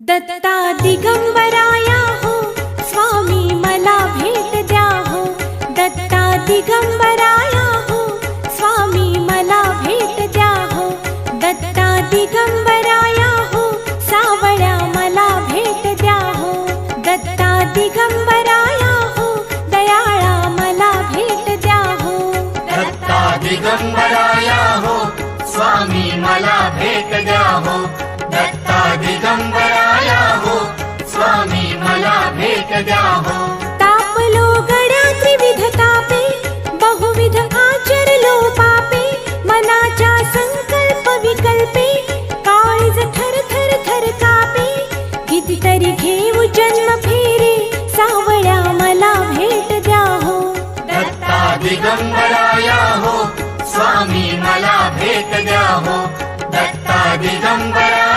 दत्ता दिगंबराया हो स्वामी मला भेट द्या हो। दत्ता दिगंबराया हो स्वामी मला भेट द्या हो। दत्ता दिगंबराया हो सावळ्या मला भेट द्या हो। दत्ता दिगंबराया हो दयाळा मला भेट द्या हो। दत्ता दिगंबराया हो स्वामी मला भेट द्या हो। दत्ता दिगंबराया हो स्वामी मला भेट द्या हो। तापलो गड्या त्रिविध तापे बहुविध आचरलो पापे। मनाच्या संकल्प विकल्पे काळीज थर थर थर कापे। कितीतरी घेऊ जन्म फेरे सावळ्या मला भेट द्या हो। दत्ता दिगंबराया हो स्वामी मला भेट द्या हो। दत्ता दिगंबराया